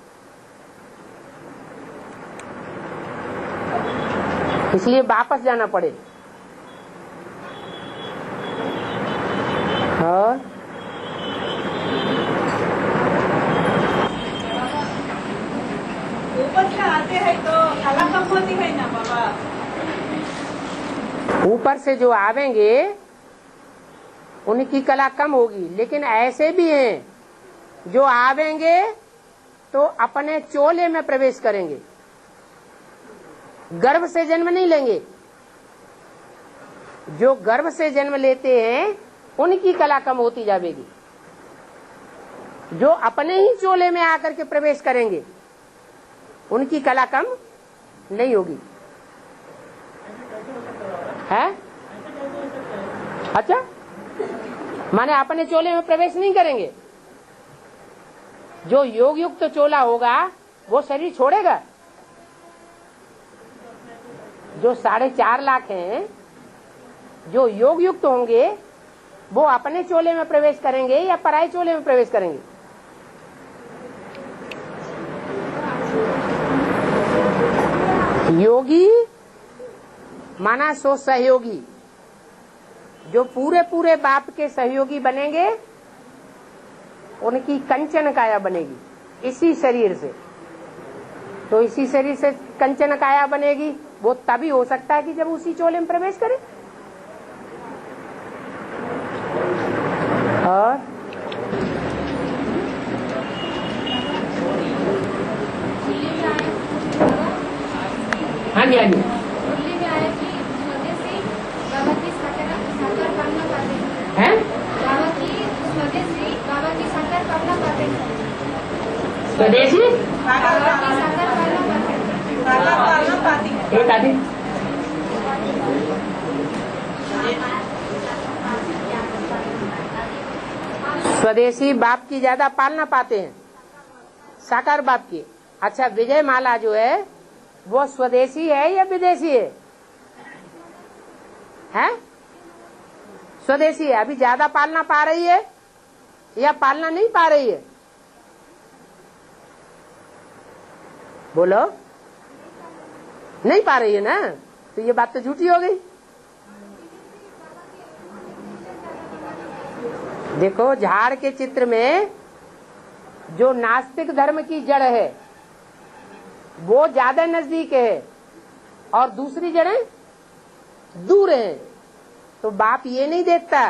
इसलिए वापस जाना पड़े। और ऊपर से आते हैं तो कला कम होती है ना बाबा? ऊपर से जो आवेंगे उनकी कला कम होगी, लेकिन ऐसे भी हैं जो आवेंगे तो अपने चोले में प्रवेश करेंगे, गर्भ से जन्म नहीं लेंगे। जो गर्भ से जन्म लेते हैं उनकी कला कम होती जाएगी। जो अपने ही चोले में आकर के प्रवेश करेंगे उनकी कला कम नहीं होगी। है? अच्छा, माने अपने चोले में प्रवेश नहीं करेंगे। जो योग युक्त चोला होगा वो शरीर छोड़ेगा। जो 4.5 लाख हैं जो योग युक्त होंगे वो अपने चोले में प्रवेश करेंगे या पराये चोले में प्रवेश करेंगे? योगी माना सो सहयोगी, जो पूरे पूरे बाप के सहयोगी बनेंगे उनकी कंचन काया बनेगी इसी शरीर से। तो इसी शरीर से कंचन काया बनेगी, वो तभी हो सकता है कि जब उसी चोले में प्रवेश करे। और हाँ जी, हाँ जी, हैं? स्वदेशी एक आदि स्वदेशी बाप की ज्यादा पालना पाते हैं, साकार बाप की। अच्छा, विजय माला जो है वो स्वदेशी है या विदेशी है? हैं? स्वदेशी है। अभी ज्यादा पालना पा रही है या पालना नहीं पा रही है? बोलो, नहीं पा रही है ना, तो ये बात तो झूठी हो गई। देखो, झाड़ के चित्र में जो नास्तिक धर्म की जड़ है वो ज्यादा नजदीक है और दूसरी जड़ें दूर है। तो बाप ये नहीं देखता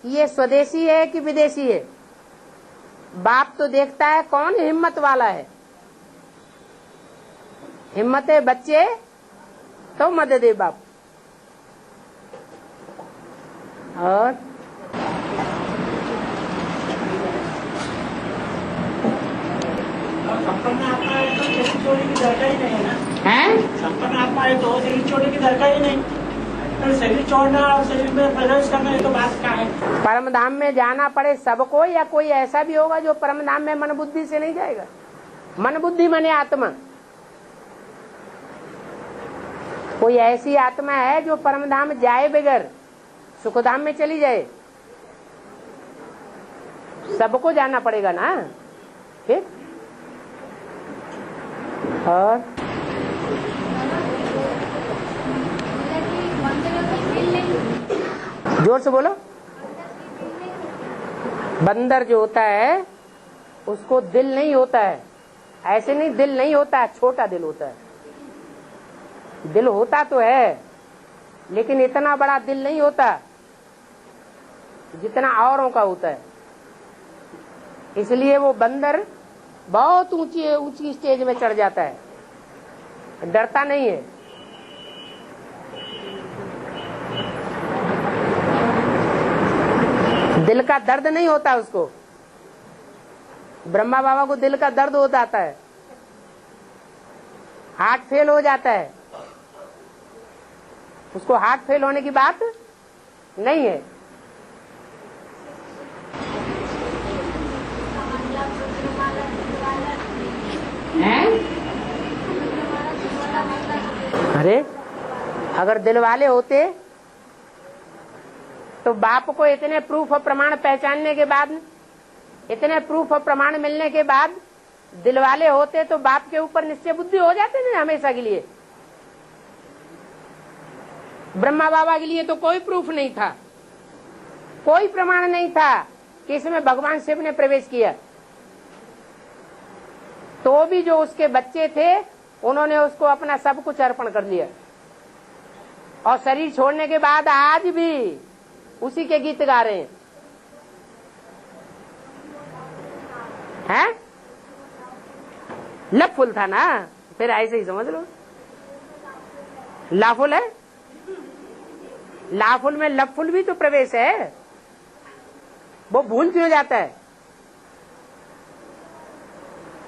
कि ये स्वदेशी है कि विदेशी है। बाप तो देखता है कौन हिम्मत वाला है। हिम्मत है बच्चे तो मदद दे बाप। और संपन्न आत्मा है तो शरीर छोड़ने की दरकार ही नहीं है ना। है? संपन्न आत्मा है तो शरीर छोड़ने की दरकार ही नहीं। तो शरीर छोड़ना और शरीर में प्रवेश करना ये तो बात क्या है? परम धाम में जाना पड़े सबको, या कोई ऐसा भी होगा जो परम धाम में मन बुद्धि से नहीं जाएगा? मन बुद्धि माने आत्मा। कोई ऐसी आत्मा है जो परम धाम जाए बगैर सुखधाम में चली जाए? सबको जानना पड़ेगा ना फिर। और जोर से बोलो। बंदर जो होता है उसको दिल नहीं होता है, ऐसे नहीं दिल नहीं होता है, छोटा दिल होता है। दिल होता तो है लेकिन इतना बड़ा दिल नहीं होता जितना औरों का होता है। इसलिए वो बंदर बहुत ऊंची ऊंची स्टेज में चढ़ जाता है, डरता नहीं है। दिल का दर्द नहीं होता उसको। ब्रह्मा बाबा को दिल का दर्द हो जाता है, हार्ट फेल हो जाता है, उसको हार्ट फेल होने की बात नहीं है। अरे अगर दिल वाले होते तो बाप को इतने प्रूफ और प्रमाण पहचानने के बाद, इतने प्रूफ और प्रमाण मिलने के बाद दिल वाले होते तो बाप के ऊपर निश्चय बुद्धि हो जाते ना हमेशा के लिए। ब्रह्मा बाबा के लिए तो कोई प्रूफ नहीं था, कोई प्रमाण नहीं था कि इसमें भगवान शिव ने प्रवेश किया। तो भी जो उसके बच्चे थे उन्होंने उसको अपना सब कुछ अर्पण कर लिया, और शरीर छोड़ने के बाद आज भी उसी के गीत गा रहे हैं। लफुल था ना, फिर ऐसे ही समझ लो। लाफुल है, लाफुल में लफुल भी तो प्रवेश है, वो भूल क्यों जाता है?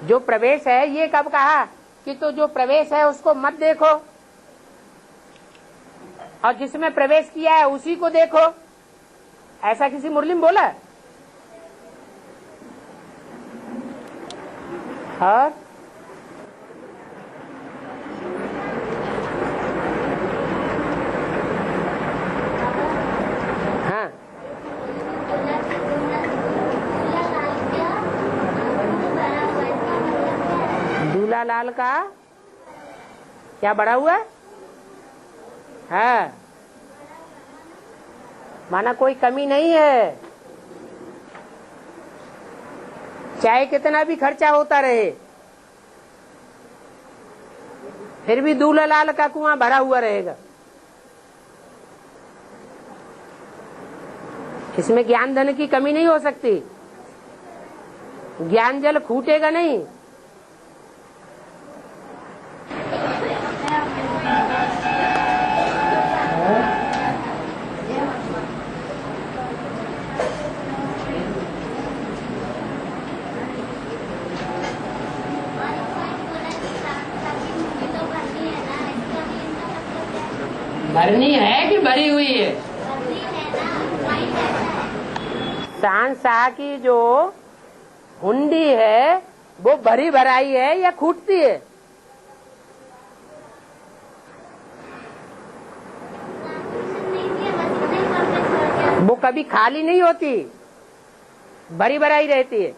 जो प्रवेश है, ये कब कहा कि तो जो प्रवेश है उसको मत देखो और जिसमें प्रवेश किया है उसी को देखो, ऐसा किसी मुरली में बोला? और हाँ, दूल्हा लाल का क्या बड़ा हुआ है? माना कोई कमी नहीं है, चाहे कितना भी खर्चा होता रहे फिर भी दूल्हा लाल का कुआं भरा हुआ रहेगा। इसमें ज्ञान धन की कमी नहीं हो सकती, ज्ञान जल खूटेगा नहीं। भरनी है कि भरी हुई है? शाह की जो हुंडी है वो भरी भराई है या खूटती है? वो कभी खाली नहीं होती, भरी भराई रहती है।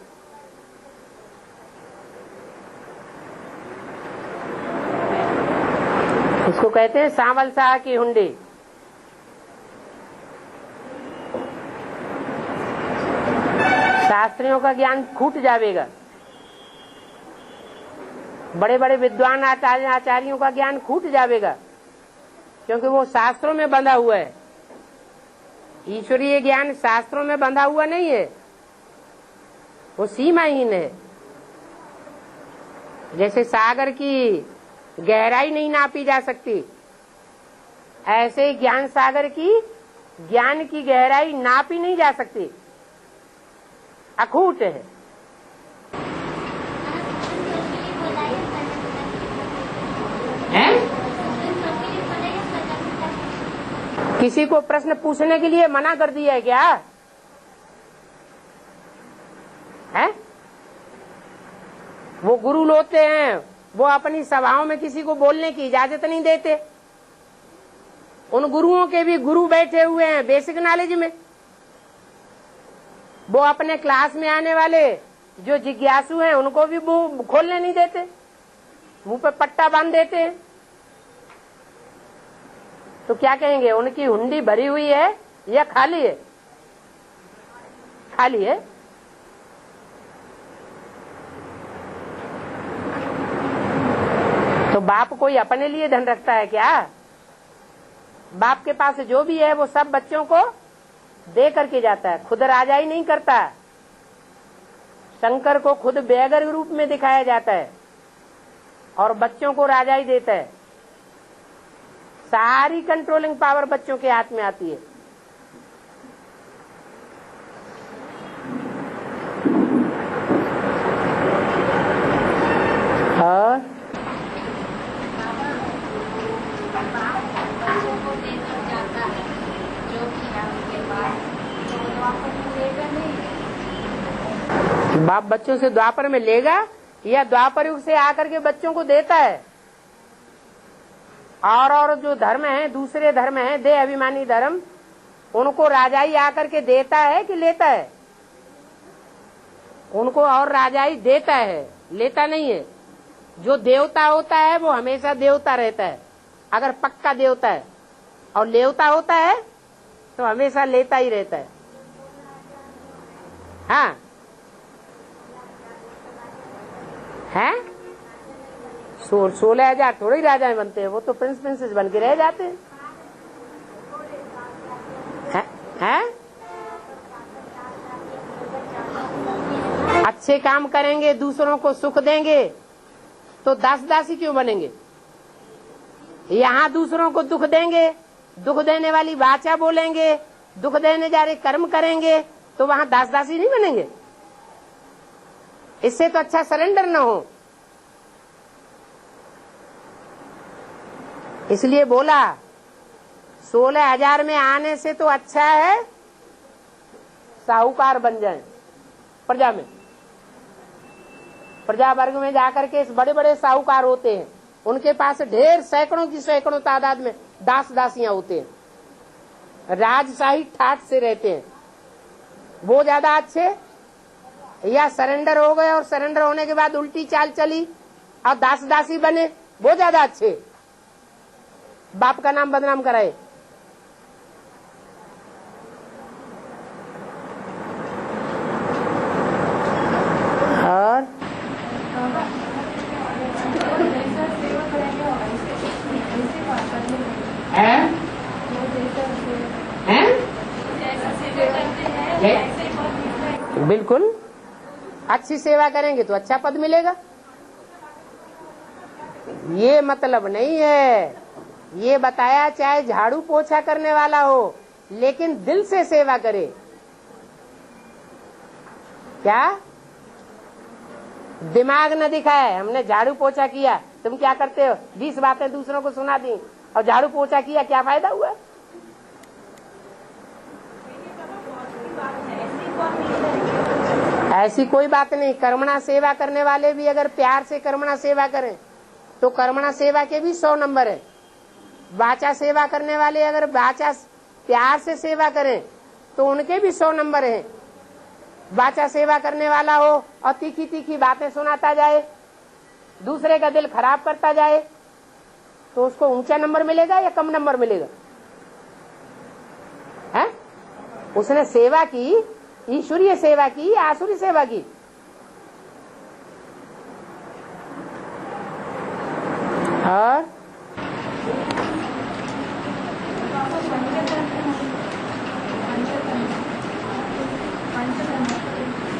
इसको कहते हैं सांवल शाह की हुंडी। शास्त्रियों का ज्ञान खूट जाएगा, बड़े बड़े विद्वान आचार्यों का ज्ञान खूट जाएगा, क्योंकि वो शास्त्रों में बंधा हुआ है। ईश्वरीय ज्ञान शास्त्रों में बंधा हुआ नहीं है, वो सीमाहीन है। जैसे सागर की गहराई नहीं नापी जा सकती, ऐसे ज्ञान सागर की ज्ञान की गहराई नापी नहीं जा सकती, अखूट है। किसी को प्रश्न पूछने के लिए मना कर दिया है क्या? है? वो गुरु होते हैं, वो अपनी सभाओं में किसी को बोलने की इजाजत नहीं देते। उन गुरुओं के भी गुरु बैठे हुए हैं बेसिक नॉलेज में, वो अपने क्लास में आने वाले जो जिज्ञासु हैं उनको भी मुंह खोलने नहीं देते, मुंह पे पट्टा बांध देते हैं। तो क्या कहेंगे, उनकी हुंडी भरी हुई है या खाली है? खाली है। तो बाप कोई अपने लिए धन रखता है क्या? बाप के पास जो भी है वो सब बच्चों को दे करके जाता है, खुद राजाई नहीं करता। शंकर को खुद बेगर रूप में दिखाया जाता है और बच्चों को राजाई देता है। सारी कंट्रोलिंग पावर बच्चों के हाथ में आती है। और बाप बच्चों से द्वापर में लेगा या द्वापर युग से आकर के बच्चों को देता है। और जो धर्म है, दूसरे धर्म है, दे अभिमानी धर्म, उनको राजाई आकर के देता है कि लेता है? उनको और राजाई देता है, लेता नहीं है। जो देवता होता है वो हमेशा देवता रहता है, अगर पक्का देवता है, और लेवता होता है तो हमेशा लेता ही रहता है। हाँ है 16,000 थोड़े ही राजाएं बनते हैं, वो तो प्रिंस प्रिंसेस बन के रह जाते हैं। है? अच्छे काम करेंगे, दूसरों को सुख देंगे तो दास दासी क्यों बनेंगे? यहाँ दूसरों को दुख देंगे, दुख देने वाली वाचा बोलेंगे, दुख देने जा रहे कर्म करेंगे तो वहाँ दास दासी नहीं बनेंगे? इससे तो अच्छा सरेंडर न हो। इसलिए बोला 16,000 में आने से तो अच्छा है साहूकार बन जाएं प्रजा में। प्रजा वर्ग में जाकर के इस बड़े बड़े साहूकार होते हैं, उनके पास ढेर सैकड़ों की सैकड़ों तादाद में दास दासियां होते हैं, राजशाही ठाट से रहते हैं। वो ज्यादा अच्छे या सरेंडर हो गए और सरेंडर होने के बाद उल्टी चाल चली और दास दासी बने, वो ज्यादा अच्छे? बाप का नाम बदनाम कराए। और बिल्कुल अच्छी सेवा करेंगे तो अच्छा पद मिलेगा। ये मतलब नहीं है, ये बताया चाहे झाड़ू पोछा करने वाला हो लेकिन दिल से सेवा करे। क्या दिमाग न दिखाए, हमने झाड़ू पोछा किया, तुम क्या करते हो 20 बातें दूसरों को सुना दी और झाड़ू पोछा किया, क्या फायदा हुआ? ऐसी कोई बात नहीं। कर्मणा सेवा करने वाले भी अगर प्यार से कर्मणा सेवा करें तो कर्मणा सेवा के भी 100 नंबर है। वाचा सेवा करने वाले अगर वाचा प्यार से सेवा करें तो उनके भी 100 नंबर हैं। वाचा सेवा करने वाला हो और तीखी तीखी बातें सुनाता जाए, दूसरे का दिल खराब करता जाए, तो उसको ऊंचा नंबर मिलेगा या कम नंबर मिलेगा? है? उसने सेवा की, ईश्वरीय सेवा की या आसुरी सेवा की? और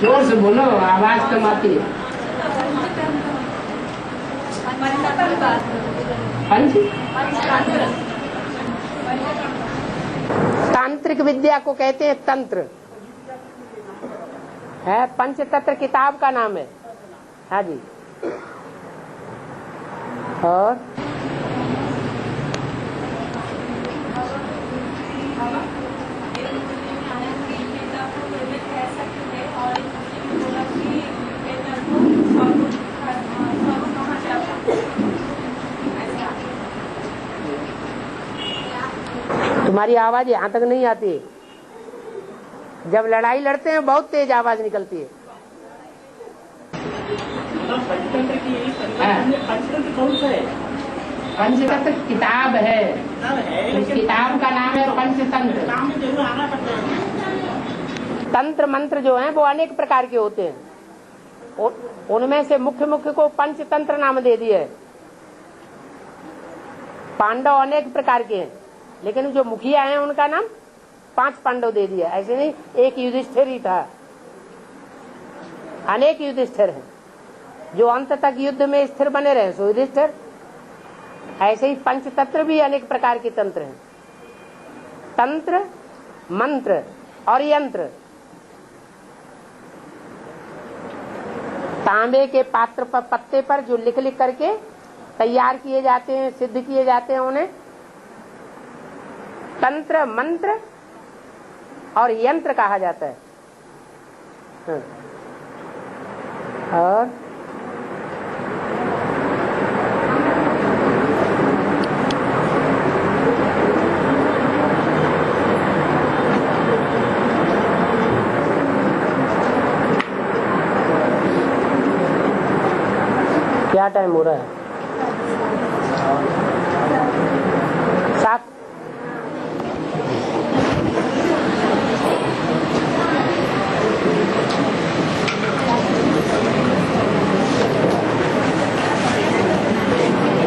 जोर से बोलो, आवाज कम आती है। तांत्रिक विद्या को कहते हैं तंत्र, है पंचतंत्र किताब का नाम है। हाँ जी। और तुम्हारी आवाज यहाँ तक नहीं आती। जब लड़ाई लड़ते हैं बहुत तेज आवाज निकलती है। पंचतंत्र की पंचतंत्र कौन सा है? पंचतंत्र किताब है, है उस किताब का नाम है पंचतंत्र। नाम में जरूर आना पड़ता है। तंत्र मंत्र जो हैं वो अनेक प्रकार के होते हैं, उनमें से मुख्य मुख्य को पंचतंत्र नाम दे दिए। पांडव अनेक प्रकार के हैं, लेकिन जो मुखिया हैं उनका नाम 5 पांडव दे दिया। ऐसे नहीं एक युधिष्ठिर ही था, अनेक युधिष्ठिर हैं जो अंत तक युद्ध में स्थिर बने रहे, सो युधिष्ठिर। ऐसे ही पंचतंत्र भी अनेक प्रकार के तंत्र हैं। तंत्र, मंत्र और यंत्र तांबे के पात्र पर पत्ते पर जो लिख लिख करके तैयार किए जाते हैं, सिद्ध किए जाते हैं, उन्हें तंत्र, मंत्र और यंत्र कहा जाता है। और क्या टाइम हो रहा है?